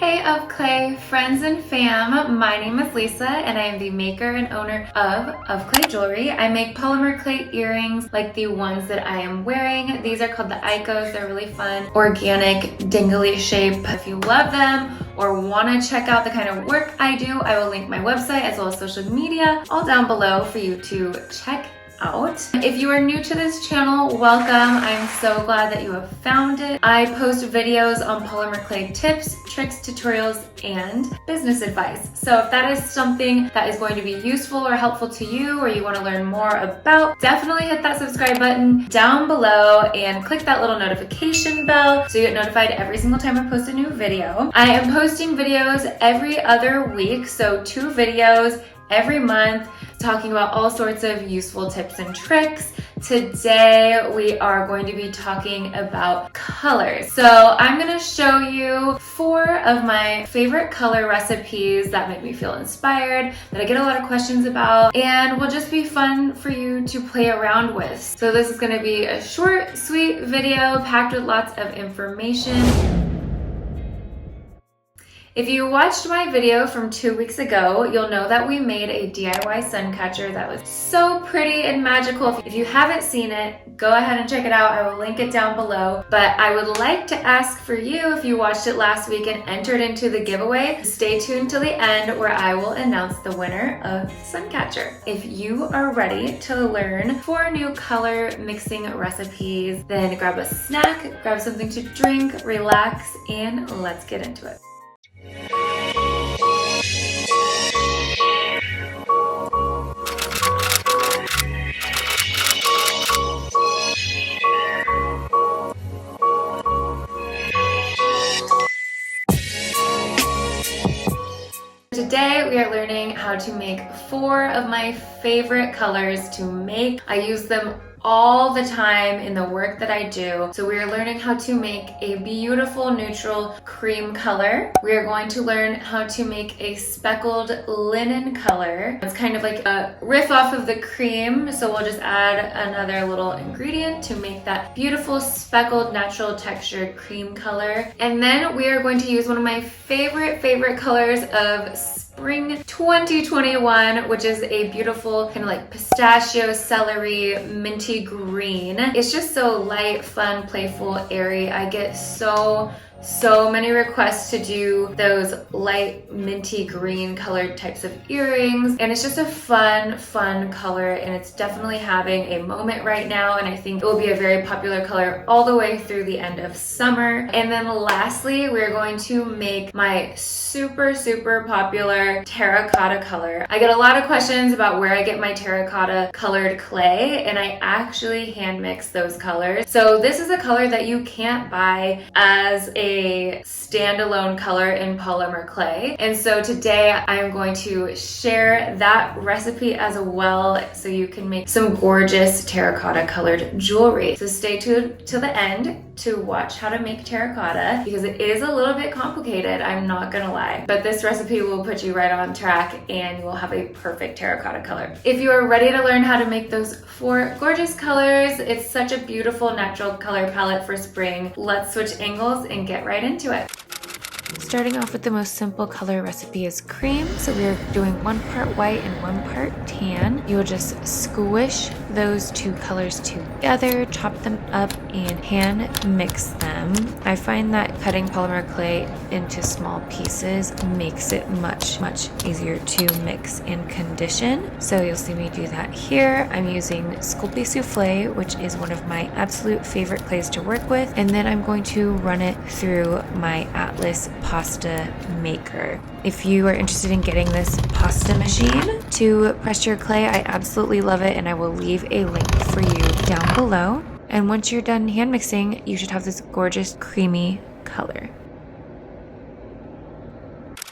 Hey of Clay friends and fam, my name is Lisa and I am the maker and owner of Clay Jewelry. I make polymer clay earrings like the ones that I am wearing. These are called the Icos. They're really fun, organic, dingly shape. If you love them or want to check out the kind of work I do, I will link my website as well as social media all down below for you to check out. If you are new to this channel, welcome. I'm so glad that you have found it. I post videos on polymer clay tips, tricks, tutorials, and business advice. So if that is something that is going to be useful or helpful to you, or you want to learn more about, definitely hit that subscribe button down below and click that little notification bell so you get notified every single time I post a new video. I am posting videos every other week, so 2 videos every month, talking about all sorts of useful tips and tricks. Today, we are going to be talking about colors. So I'm gonna show you 4 of my favorite color recipes that make me feel inspired, that I get a lot of questions about, and will just be fun for you to play around with. So this is gonna be a short, sweet video packed with lots of information. If you watched my video from 2 weeks ago, you'll know that we made a DIY Suncatcher that was so pretty and magical. If you haven't seen it, go ahead and check it out. I will link it down below. But I would like to ask for you, if you watched it last week and entered into the giveaway, stay tuned till the end where I will announce the winner of Suncatcher. If you are ready to learn 4 new color mixing recipes, then grab a snack, grab something to drink, relax, and let's get into it. Today we are learning how to make 4 of my favorite colors to make. I use them all the time in the work that I do. So we are learning how to make a beautiful neutral cream color. We are going to learn how to make a speckled linen color. It's kind of like a riff off of the cream. So we'll just add another little ingredient to make that beautiful speckled natural textured cream color. And then we are going to use one of my favorite colors of Spring 2021, which is a beautiful kind of like pistachio, celery, minty green. It's just so light, fun, playful, airy. I get so many requests to do those light minty green colored types of earrings, and it's just a fun color, and it's definitely having a moment right now, and I think it will be a very popular color all the way through the end of summer. And then lastly, we're going to make my super popular terracotta color. I get a lot of questions about where I get my terracotta colored clay, and I actually hand mix those colors. So this is a color that you can't buy as a standalone color in polymer clay. And so today I am going to share that recipe as well so you can make some gorgeous terracotta colored jewelry. So stay tuned till the end to watch how to make terracotta, because it is a little bit complicated, I'm not gonna lie. But this recipe will put you right on track and you will have a perfect terracotta color. If you are ready to learn how to make those 4 gorgeous colors, it's such a beautiful natural color palette for spring. Let's switch angles and get right into it. Starting off with the most simple color recipe is cream. So we're doing 1 part white and 1 part tan. You will just squish those 2 colors together, chop them up, and hand mix them. I find that cutting polymer clay into small pieces makes it much easier to mix and condition. So you'll see me do that here. I'm using Sculpey Souffle, which is one of my absolute favorite clays to work with. And then I'm going to run it through my Atlas pasta maker. If you are interested in getting this pasta machine to press your clay, I absolutely love it, and I will leave a link for you down below. And once you're done hand mixing, you should have this gorgeous creamy color.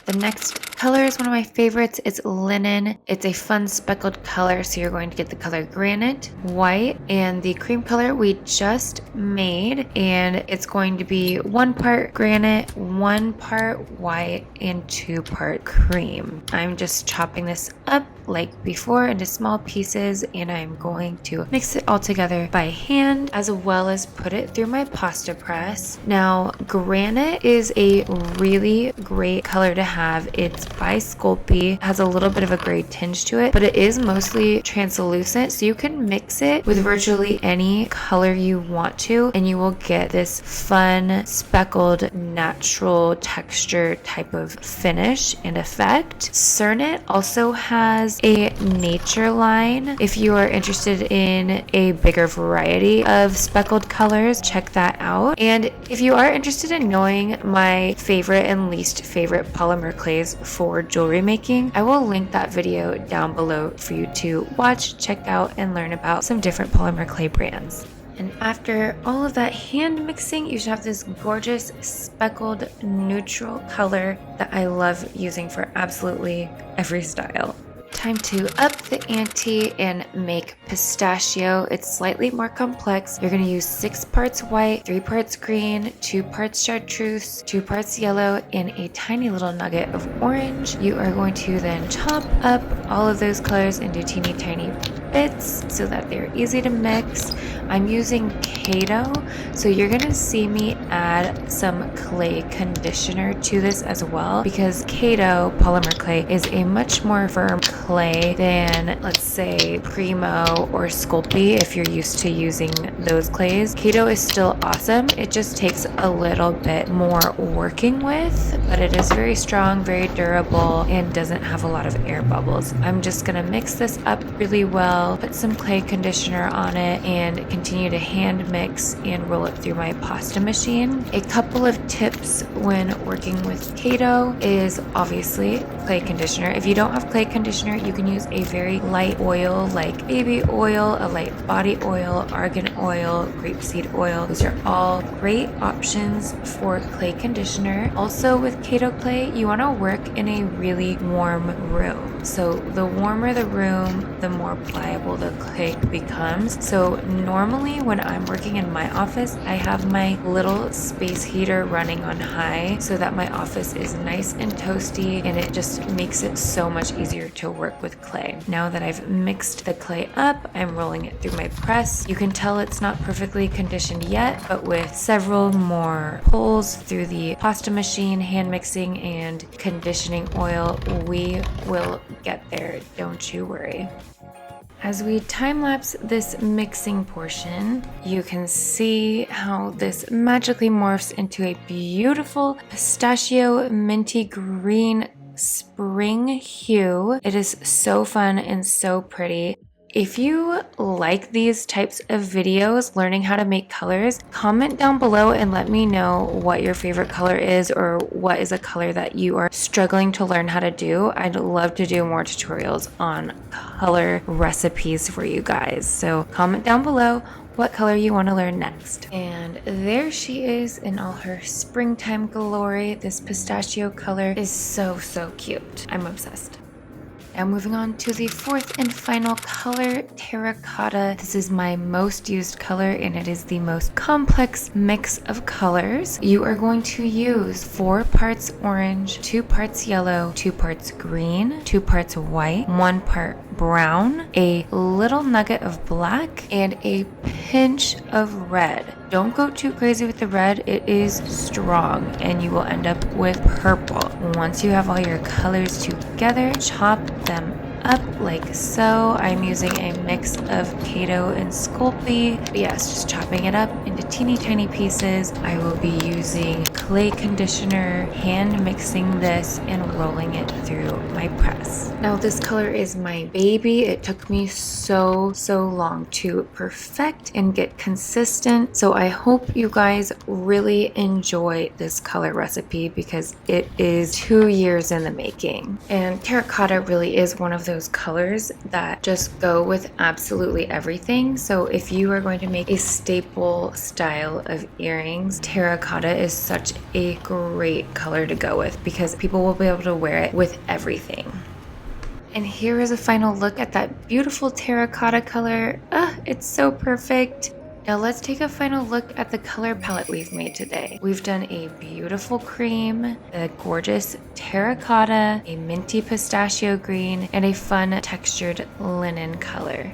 The next color is one of my favorites. It's linen. It's a fun speckled color, so you're going to get the color granite, white, and the cream color we just made. And it's going to be 1 part granite, 1 part white, and 2 part cream. I'm just chopping this up like before into small pieces, and I'm going to mix it all together by hand as well as put it through my pasta press. Now, granite is a really great color to have. It's by Sculpey, has a little bit of a gray tinge to it, but it is mostly translucent, so you can mix it with virtually any color you want to, and you will get this fun speckled natural texture type of finish and effect. Cernit also has a nature line. If you are interested in a bigger variety of speckled colors, check that out. And if you are interested in knowing my favorite and least favorite polymer clays for jewelry making, I will link that video down below for you to watch, check out, and learn about some different polymer clay brands. And after all of that hand mixing, you should have this gorgeous speckled neutral color that I love using for absolutely every style. Time to up the ante and make pistachio. It's slightly more complex. You're going to use 6 parts white, 3 parts green, 2 parts chartreuse, 2 parts yellow, and a tiny little nugget of orange. You are going to then chop up all of those colors into teeny tiny bits so that they're easy to mix. I'm using Kato, so you're going to see me add some clay conditioner to this as well, because Kato polymer clay is a much more firm clay than, let's say, Primo or Sculpey. If you're used to using those clays, Kato is still awesome. It just takes a little bit more working with, but it is very strong, very durable, and doesn't have a lot of air bubbles. I'm just going to mix this up really well, put some clay conditioner on it, and continue to hand mix and roll it through my pasta machine. A couple of tips when working with Kato is obviously clay conditioner. If you don't have clay conditioner, you can use a very light oil like baby oil, a light body oil, argan oil, grapeseed oil. Those are all great options for clay conditioner. Also with Kato clay, you want to work in a really warm room. So the warmer the room, the more pliable the clay becomes. So normally when I'm working in my office, I have my little space heater running on high so that my office is nice and toasty, and it just makes it so much easier to work with clay. Now that I've mixed the clay up, I'm rolling it through my press. You can tell it's not perfectly conditioned yet, but with several more pulls through the pasta machine, hand mixing, and conditioning oil, we will get there, don't you worry. As we time-lapse this mixing portion, you can see how this magically morphs into a beautiful pistachio minty green spring hue. It is so fun and so pretty. If you like these types of videos, learning how to make colors, comment down below and let me know what your favorite color is, or what is a color that you are struggling to learn how to do. I'd love to do more tutorials on color recipes for you guys. So comment down below what color you want to learn next. And there she is in all her springtime glory. This pistachio color is so cute. I'm obsessed. Now moving on to the fourth and final color, Terracotta. This is my most used color, and it is the most complex mix of colors. You are going to use 4 parts orange, 2 parts yellow, 2 parts green, 2 parts white, 1 part brown, a little nugget of black, and a pinch of red. Don't go too crazy with the red, it is strong and you will end up with purple. Once you have all your colors together, chop them up like so. I'm using a mix of Kato and Sculpey. But yes, just chopping it up into teeny tiny pieces. I will be using clay conditioner, hand mixing this, and rolling it through my press. Now this color is my baby. It took me so long to perfect and get consistent. So I hope you guys really enjoy this color recipe, because it is 2 years in the making. And terracotta really is one of those colors that just go with absolutely everything. So if you are going to make a staple style of earrings, terracotta is such a great color to go with, because people will be able to wear it with everything. And here is a final look at that beautiful terracotta color. It's so perfect. Now let's take a final look at the color palette we've made today. We've done a beautiful cream, a gorgeous terracotta, a minty pistachio green, and a fun textured linen color.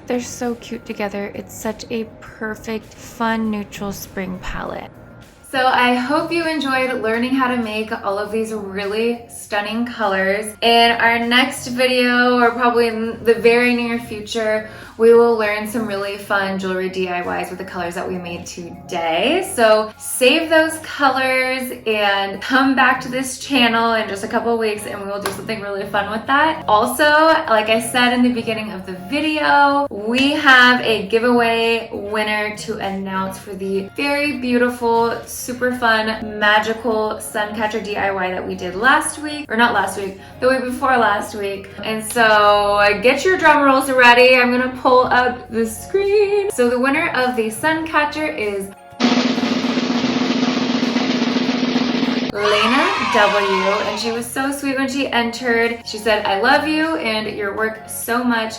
They're so cute together. It's such a perfect, fun, neutral spring palette. So I hope you enjoyed learning how to make all of these really stunning colors. In our next video, or probably in the very near future, we will learn some really fun jewelry DIYs with the colors that we made today. So save those colors and come back to this channel in just a couple of weeks and we will do something really fun with that. Also, like I said in the beginning of the video, we have a giveaway winner to announce for the very beautiful, super fun, magical Suncatcher DIY that we did last week, or not last week, the week before last week. And so get your drum rolls ready. I'm gonna pull up the screen. So the winner of the Suncatcher is Lena W, and she was so sweet when she entered. She said, "I love you and your work so much.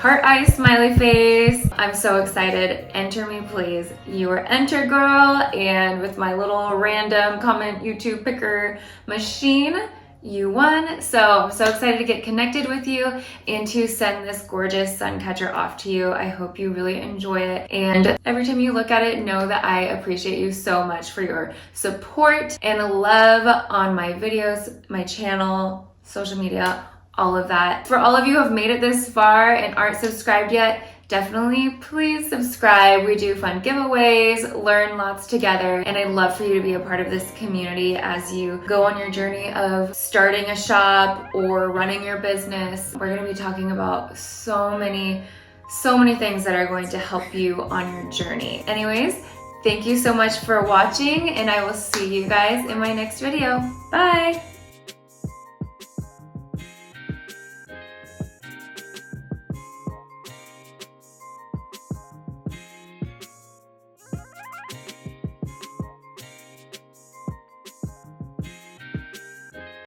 Heart eye smiley face. I'm so excited. Enter me, please." You were entered, girl, and with my little random comment YouTube picker machine, you won. So I'm so excited to get connected with you and to send this gorgeous Suncatcher off to you. I hope you really enjoy it. And every time you look at it, know that I appreciate you so much for your support and love on my videos, my channel, social media, all of that. For all of you who have made it this far and aren't subscribed yet, definitely please subscribe. We do fun giveaways, learn lots together, and I'd love for you to be a part of this community as you go on your journey of starting a shop or running your business. We're gonna be talking about so many things that are going to help you on your journey. Anyways, thank you so much for watching, and I will see you guys in my next video. Bye!